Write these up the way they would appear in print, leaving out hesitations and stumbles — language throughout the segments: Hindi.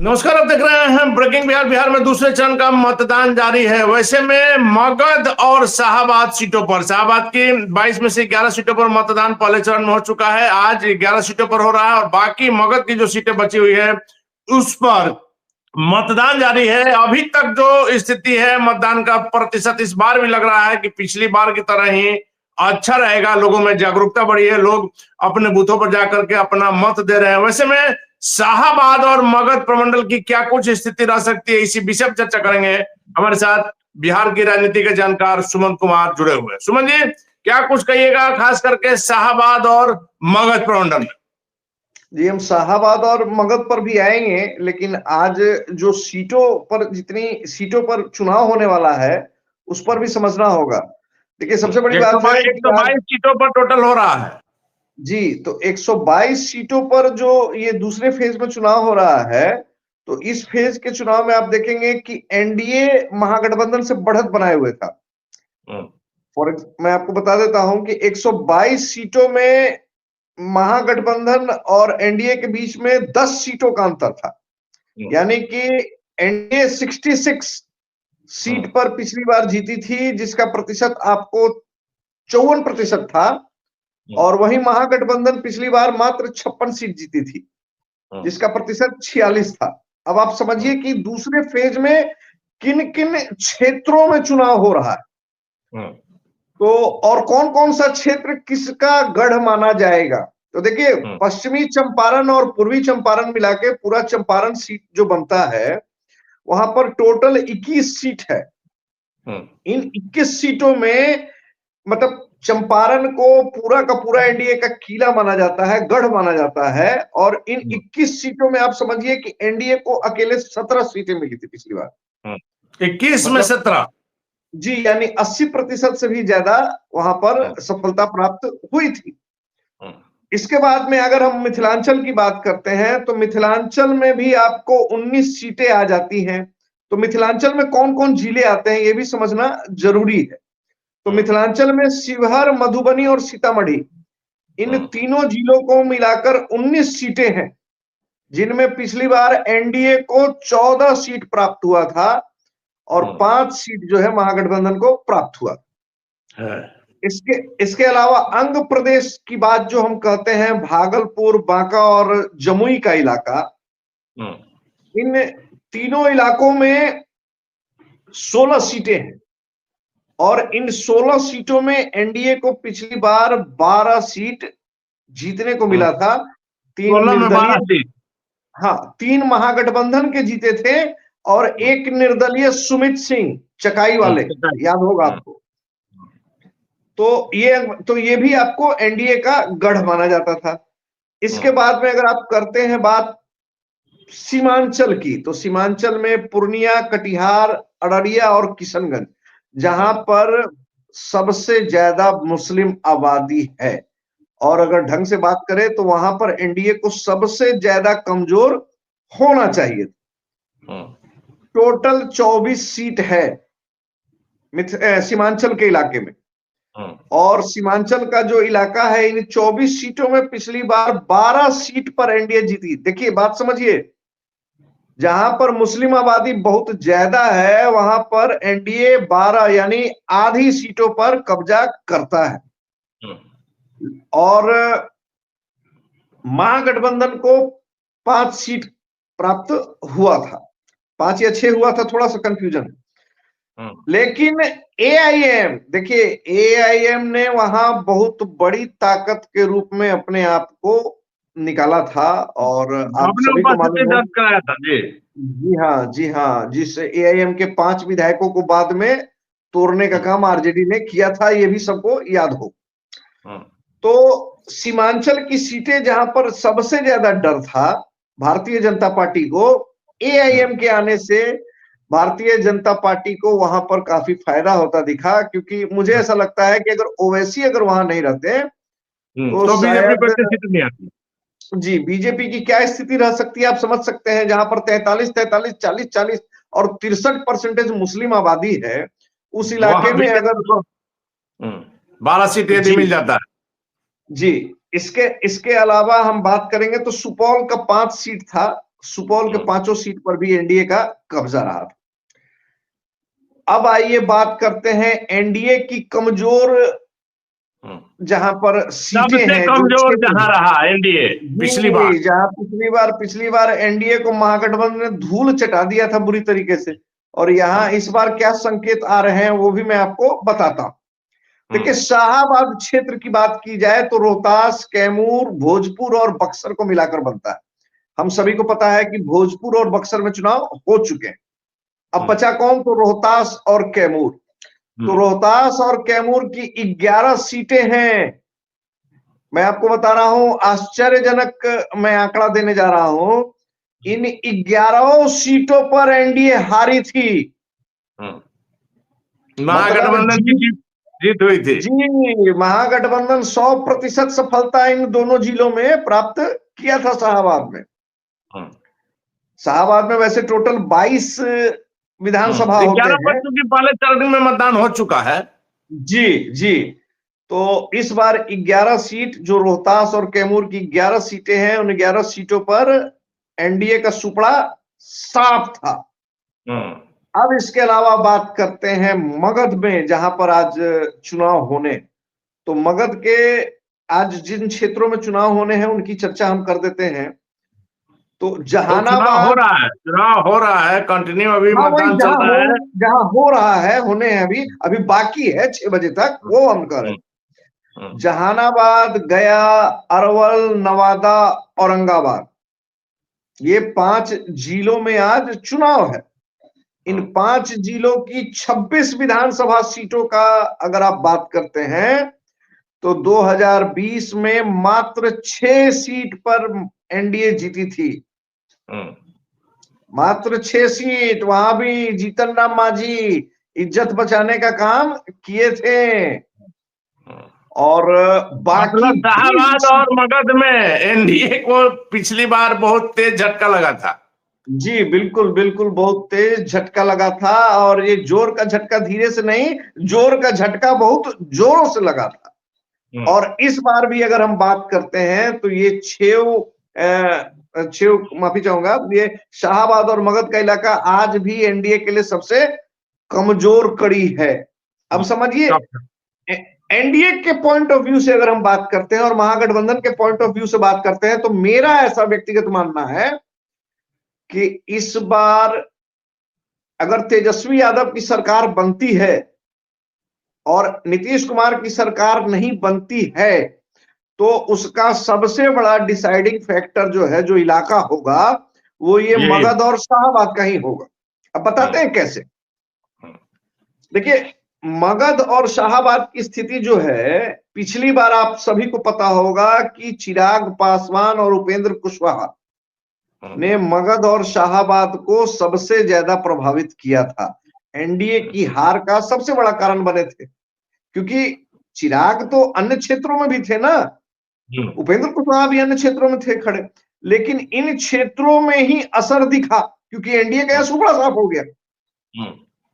नमस्कार। आप देख रहे हैं ब्रेकिंग बिहार। बिहार में दूसरे चरण का मतदान जारी है। वैसे में मगध और शाहाबाद सीटों पर, शाहाबाद की 22 में से 11 सीटों पर मतदान पहले चरण में हो चुका है। आज 11 सीटों पर हो रहा है और बाकी मगध की जो सीटें बची हुई है उस पर मतदान जारी है। अभी तक जो स्थिति है मतदान का प्रतिशत इस बार भी लग रहा है कि पिछली बार की तरह ही अच्छा रहेगा। लोगों में जागरूकता बढ़ी है, लोग अपने बूथों पर जाकर के अपना मत दे रहे हैं। वैसे में शाहाबाद और मगध प्रमंडल की क्या कुछ स्थिति रह सकती है, इसी विषय पर चर्चा करेंगे। हमारे साथ बिहार की राजनीति के जानकार सुमन कुमार जुड़े हुए हैं। सुमन जी, क्या कुछ कहिएगा खास करके शाहाबाद और मगध प्रमंडल में? जी, हम शाहाबाद और मगध पर भी आएंगे, लेकिन आज जो सीटों पर, जितनी सीटों पर चुनाव होने वाला है उस पर भी समझना होगा। देखिए, सबसे बड़ी बात है कि 122 सीटों पर टोटल हो रहा है। जी, तो 122 सीटों पर जो ये दूसरे फेज में चुनाव हो रहा है, तो इस फेज के चुनाव में आप देखेंगे कि एनडीए महागठबंधन से बढ़त बनाए हुए था। मैं आपको बता देता हूं कि 122 सीटों में महागठबंधन और एनडीए के बीच में 10 सीटों का अंतर था। यानी कि एनडीए 66 सीट पर पिछली बार जीती थी, जिसका प्रतिशत आपको 54% था, और वही महागठबंधन पिछली बार मात्र 56 सीट जीती थी, जिसका प्रतिशत 46 था। अब आप समझिए कि दूसरे फेज में किन किन क्षेत्रों में चुनाव हो रहा है, तो और कौन कौन सा क्षेत्र किसका गढ़ माना जाएगा। तो देखिए, पश्चिमी चंपारण और पूर्वी चंपारण मिला के पूरा चंपारण सीट जो बनता है, वहां पर टोटल 21 सीट है। इन 21 सीटों में मतलब चंपारण को पूरा का पूरा एनडीए का किला माना जाता है, गढ़ माना जाता है, और इन 21 सीटों में आप समझिए कि एनडीए को अकेले 17 सीटें मिली थी पिछली बार। 21 में 17? जी, यानी 80% से भी ज्यादा वहां पर सफलता प्राप्त हुई थी। इसके बाद में अगर हम मिथिलांचल की बात करते हैं, तो मिथिलांचल में भी आपको 19 सीटें आ जाती हैं। तो मिथिलांचल में कौन कौन जिले आते हैं ये भी समझना जरूरी है। तो मिथिलांचल में शिवहर, मधुबनी और सीतामढ़ी, इन तीनों जिलों को मिलाकर 19 सीटें हैं, जिनमें पिछली बार एनडीए को 14 सीट प्राप्त हुआ था और 5 सीट जो है महागठबंधन को प्राप्त हुआ। इसके अलावा अंग प्रदेश की बात जो हम कहते हैं, भागलपुर, बांका और जमुई का इलाका, इन तीनों इलाकों में 16 सीटें हैं, और इन 16 सीटों में एनडीए को पिछली बार 12 सीट जीतने को मिला था। 3 निर्दलीय, हाँ, 3 महागठबंधन के जीते थे और एक निर्दलीय सुमित सिंह चकाई वाले, याद होगा आपको। तो ये भी आपको एनडीए का गढ़ माना जाता था। इसके बाद में अगर आप करते हैं बात सीमांचल की, तो सीमांचल में पूर्णिया, कटिहार, अररिया और किशनगंज, जहां पर सबसे ज्यादा मुस्लिम आबादी है, और अगर ढंग से बात करें तो वहां पर एनडीए को सबसे ज्यादा कमजोर होना चाहिए। टोटल 24 सीट है सीमांचल के इलाके में, और सीमांचल का जो इलाका है, इन 24 सीटों में पिछली बार 12 सीट पर एनडीए जीती। देखिए, बात समझिए, जहां पर मुस्लिम आबादी बहुत ज्यादा है वहां पर एनडीए 12 यानी आधी सीटों पर कब्जा करता है, और महागठबंधन को 5 सीट प्राप्त हुआ था, 5 या 6 हुआ था, थोड़ा सा कंफ्यूजन। लेकिन एआईएम, देखिए, एआईएम ने वहां बहुत बड़ी ताकत के रूप में अपने आप को निकाला था, और आप सभी को मालूम है। कराया था जी। जी हाँ, जी हाँ, जिस एआईएम के 5 विधायकों को बाद में तोड़ने का काम आरजेडी ने किया था, ये भी सबको याद हो। तो सीमांचल की सीटें जहां पर सबसे ज्यादा डर था भारतीय जनता पार्टी को, एआईएम के आने से भारतीय जनता पार्टी को वहां पर काफी फायदा होता दिखा, क्योंकि मुझे ऐसा लगता है कि अगर ओवैसी अगर वहां नहीं रहते तो शायद जी, बीजेपी की क्या स्थिति रह सकती है आप समझ सकते हैं। जहां पर 43, 43, 40, 40 और 63% मुस्लिम आबादी है, उस इलाके में अगर 12 सीट यदि मिल जाता है जी। इसके अलावा हम बात करेंगे तो सुपौल का 5 सीट था, सुपौल के 5 सीट पर भी एनडीए का कब्जा रहा था। अब आइए बात करते हैं एनडीए की कमजोर जहां पर सीटें सबसे हैं, कमजोर जहां रहा एनडीए पिछली बार, जहां पिछली बार एनडीए को महागठबंधन ने धूल चटा दिया था बुरी तरीके से, और यहाँ इस बार क्या संकेत आ रहे हैं वो भी मैं आपको बताता हूं। देखिए, शाहाबाद क्षेत्र की बात की जाए तो रोहतास, कैमूर, भोजपुर और बक्सर को मिलाकर बनता है। हम सभी को पता है कि भोजपुर और बक्सर में चुनाव हो चुके हैं। अब बचा कौन? तो रोहतास और कैमूर। तो रोहतास और कैमूर की 11 सीटें हैं। मैं आपको बता रहा हूं, आश्चर्यजनक मैं आंकड़ा देने जा रहा हूं, इन 11 सीटों पर एनडीए हारी थी। महागठबंधन की जीत हुई थी। जी, महागठबंधन 100% सफलता इन दोनों जिलों में प्राप्त किया था। शाहाबाद में वैसे टोटल 22 विधानसभा होते हैं। 11 की पहले चरण में मतदान हो चुका है। जी। तो इस बार 11 सीट, जो रोहतास और कैमूर की 11 सीटें हैं, उन 11 सीटों पर एनडीए का सुपड़ा साफ था। अब इसके अलावा बात करते हैं मगध में, जहां पर आज चुनाव होने। तो मगध के आज जिन क्षेत्रों में चुनाव होने हैं उनकी चर्चा हम कर देते हैं। तो जहानाबाद, चुनाव हो रहा है कंटिन्यू, अभी मतदान चल रहा है। जहां हो रहा है, होने हैं, अभी बाकी है 6 बजे तक, वो हम करें। जहानाबाद, गया, अरवल, नवादा, औरंगाबाद, ये 5 जिलों में आज चुनाव है। इन 5 जिलों की 26 विधानसभा सीटों का अगर आप बात करते हैं तो 2020 में मात्र 6 सीट पर एनडीए जीती थी। मात्र 6 सीट, वहां भी जीतन राम मांझी इज्जत बचाने का काम किए थे। और बाकी शाहाबाद और मगध में एनडीए को पिछली बार बहुत तेज झटका लगा था। जी बिल्कुल, बहुत तेज झटका लगा था, और ये जोर का झटका धीरे से नहीं, जोर का झटका बहुत जोरों से लगा था। और इस बार भी अगर हम बात करते हैं तो ये 6 माफी चाहूंगा, ये शाहाबाद और मगध का इलाका आज भी एनडीए के लिए सबसे कमजोर कड़ी है। अब समझिए, एनडीए के पॉइंट ऑफ व्यू से अगर हम बात करते हैं और महागठबंधन के पॉइंट ऑफ व्यू से बात करते हैं, तो मेरा ऐसा व्यक्तिगत मानना है कि इस बार अगर तेजस्वी यादव की सरकार बनती है और नीतीश कुमार की सरकार नहीं बनती है, तो उसका सबसे बड़ा डिसाइडिंग फैक्टर जो है, जो इलाका होगा, वो ये मगध और शाहाबाद का ही होगा। अब बताते हैं कैसे। देखिए, मगध और शाहाबाद की स्थिति जो है, पिछली बार आप सभी को पता होगा कि चिराग पासवान और उपेंद्र कुशवाहा ने मगध और शाहाबाद को सबसे ज्यादा प्रभावित किया था। एनडीए की हार का सबसे बड़ा कारण बने थे, क्योंकि चिराग तो अन्य क्षेत्रों में भी थे ना, उपेंद्र कुशवाहा भी अन्य क्षेत्रों में थे खड़े, लेकिन इन क्षेत्रों में ही असर दिखा, क्योंकि एनडीए का सुपड़ा साफ हो गया।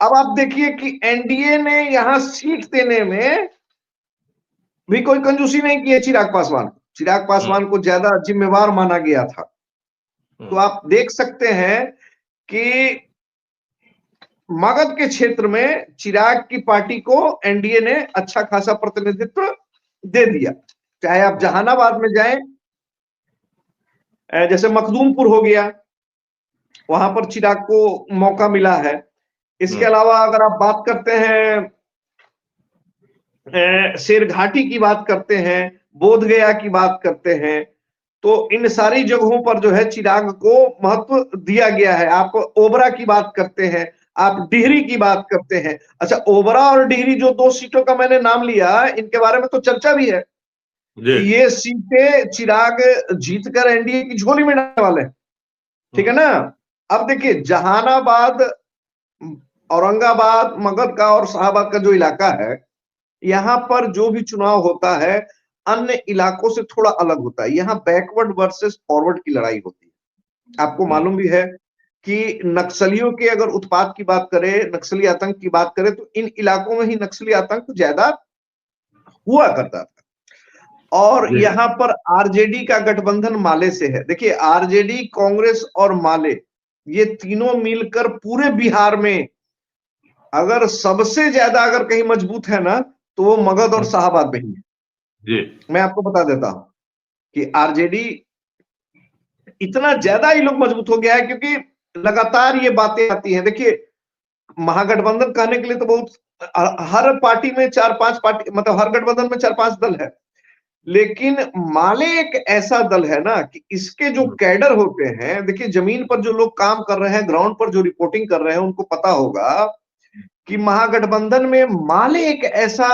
अब आप देखिए कि एनडीए ने यहां सीट देने में भी कोई कंजूसी नहीं की है। चिराग पासवान को ज्यादा जिम्मेवार माना गया था। तो आप देख सकते हैं कि मगध के क्षेत्र में चिराग की पार्टी को एनडीए ने अच्छा खासा प्रतिनिधित्व दे दिया। चाहे आप जहानाबाद में जाएं, जैसे मखदूमपुर हो गया, वहां पर चिराग को मौका मिला है। इसके अलावा अगर आप बात करते हैं, शेरघाटी की बात करते हैं, बोधगया की बात करते हैं, तो इन सारी जगहों पर जो है चिराग को महत्व दिया गया है। आप ओबरा की बात करते हैं, आप डिहरी की बात करते हैं। अच्छा, ओबरा और डिहरी जो 2 सीटों का मैंने नाम लिया, इनके बारे में तो चर्चा भी है कि ये सीटें चिराग जीतकर एनडीए की झोली में डालने वाले हैं। ठीक है ना। अब देखिए, जहानाबाद, औरंगाबाद, मगध का और शाहाबाद का जो इलाका है, यहां पर जो भी चुनाव होता है अन्य इलाकों से थोड़ा अलग होता है। यहाँ बैकवर्ड वर्सेस फॉरवर्ड की लड़ाई होती है। आपको मालूम भी है कि नक्सलियों के अगर उत्पात की बात करें, नक्सली आतंक की बात करें, तो इन इलाकों में ही नक्सली आतंक ज्यादा हुआ करता था। और यहाँ पर आरजेडी का गठबंधन माले से है। देखिए आरजेडी, कांग्रेस और माले, ये तीनों मिलकर पूरे बिहार में अगर सबसे ज्यादा अगर कहीं मजबूत है ना, तो वो मगध और शाहाबाद में ही है। जी। मैं आपको बता देता हूं कि आरजेडी इतना ज्यादा ही लोग मजबूत हो गया है क्योंकि लगातार ये बातें आती हैं। देखिए महागठबंधन कहने के लिए तो बहुत, हर पार्टी में 4-5 पार्टी, मतलब हर गठबंधन में 4-5 दल है, लेकिन माले एक ऐसा दल है ना कि इसके जो कैडर होते हैं, देखिए जमीन पर जो लोग काम कर रहे हैं, ग्राउंड पर जो रिपोर्टिंग कर रहे हैं, उनको पता होगा कि महागठबंधन में माले एक ऐसा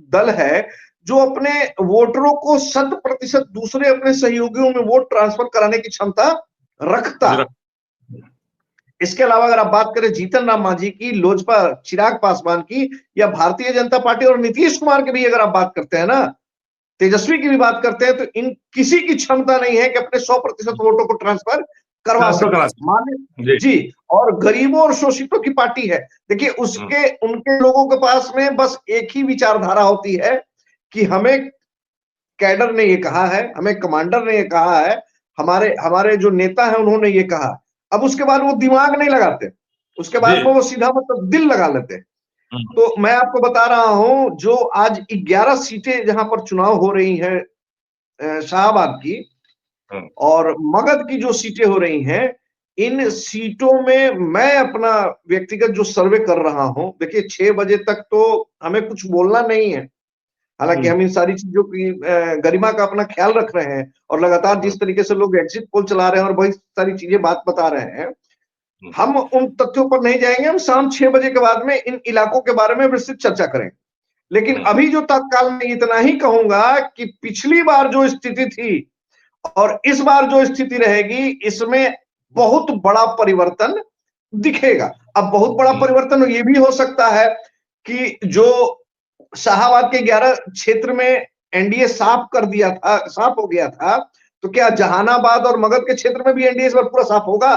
दल है जो अपने वोटरों को 100% दूसरे अपने सहयोगियों में वोट ट्रांसफर कराने की क्षमता रखता। इसके अलावा अगर आप बात करें जीतन राम मांझी की, लोजपा चिराग पासवान की, या भारतीय जनता पार्टी और नीतीश कुमार की भी अगर आप बात करते हैं ना, तेजस्वी की भी बात करते हैं, तो इन किसी की क्षमता नहीं है कि अपने 100% वोटों को ट्रांसफर करवा सके। माने जी, और गरीबों और शोषितों की पार्टी है। देखिए उसके उनके लोगों के पास में बस एक ही विचारधारा होती है कि हमें कैडर ने ये कहा है, हमें कमांडर ने ये कहा है, हमारे हमारे जो नेता है उन्होंने ये कहा। अब उसके बाद वो दिमाग नहीं लगाते, उसके बाद में वो सीधा मतलब दिल लगा लेते। तो मैं आपको बता रहा हूं, जो आज 11 सीटें जहां पर चुनाव हो रही हैं शाहाबाद की और मगध की जो सीटें हो रही हैं, इन सीटों में मैं अपना व्यक्तिगत जो सर्वे कर रहा हूं, देखिए 6 बजे तक तो हमें कुछ बोलना नहीं है, हालांकि हम इन सारी चीजों की गरिमा का अपना ख्याल रख रहे हैं और लगातार जिस तरीके से लोग एग्जिट पोल चला रहे हैं और बहुत सारी चीजें बात बता रहे हैं, हम उन तथ्यों पर नहीं जाएंगे। हम शाम 6 बजे के बाद में इन इलाकों के बारे में विस्तृत चर्चा करेंगे। लेकिन अभी जो तत्काल में इतना ही कहूंगा कि पिछली बार जो स्थिति थी और इस बार जो स्थिति रहेगी, इसमें बहुत बड़ा परिवर्तन दिखेगा। अब बहुत बड़ा परिवर्तन ये भी हो सकता है कि जो शाहाबाद के 11 क्षेत्र में एनडीए साफ हो गया था, तो क्या जहानाबाद और मगध के क्षेत्र में भी एनडीए इस बार पूरा साफ होगा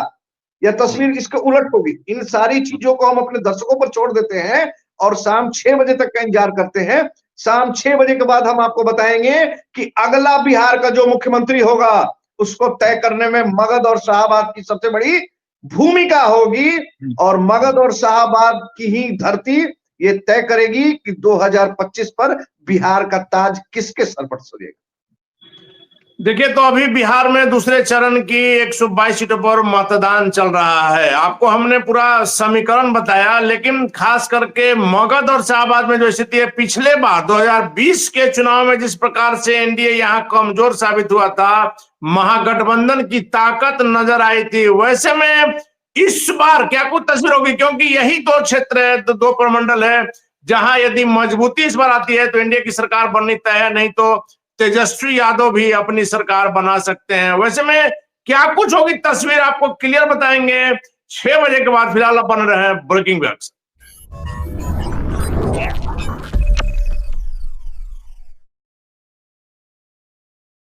या तस्वीर इसके उलट होगी? इन सारी चीजों को हम अपने दर्शकों पर छोड़ देते हैं और शाम 6 बजे तक का इंतजार करते हैं। शाम 6 बजे के बाद हम आपको बताएंगे कि अगला बिहार का जो मुख्यमंत्री होगा, उसको तय करने में मगध और शाहाबाद की सबसे बड़ी भूमिका होगी और मगध और शाहाबाद की ही धरती ये तय करेगी कि 2025 पर बिहार का ताज किसके सर पर सोएगा। देखिए, तो अभी बिहार में दूसरे चरण की 122 सीटों पर मतदान चल रहा है। आपको हमने पूरा समीकरण बताया, लेकिन खास करके मगध और शाहाबाद में जो स्थिति है, पिछले बार 2020 के चुनाव में जिस प्रकार से एनडीए यहाँ कमजोर साबित हुआ था, महागठबंधन की ताकत नजर आई थी, वैसे में इस बार क्या कुछ तस्वीर होगी? क्योंकि यही 2 क्षेत्र है, 2 प्रमंडल है जहां यदि मजबूती इस बार आती है तो एनडीए की सरकार बननी तय है, नहीं तो तेजस्वी यादव भी अपनी सरकार बना सकते हैं। वैसे में क्या कुछ होगी तस्वीर, आपको क्लियर बताएंगे 6 बजे के बाद। फिलहाल बन रहे हैं ब्रेकिंग न्यूज।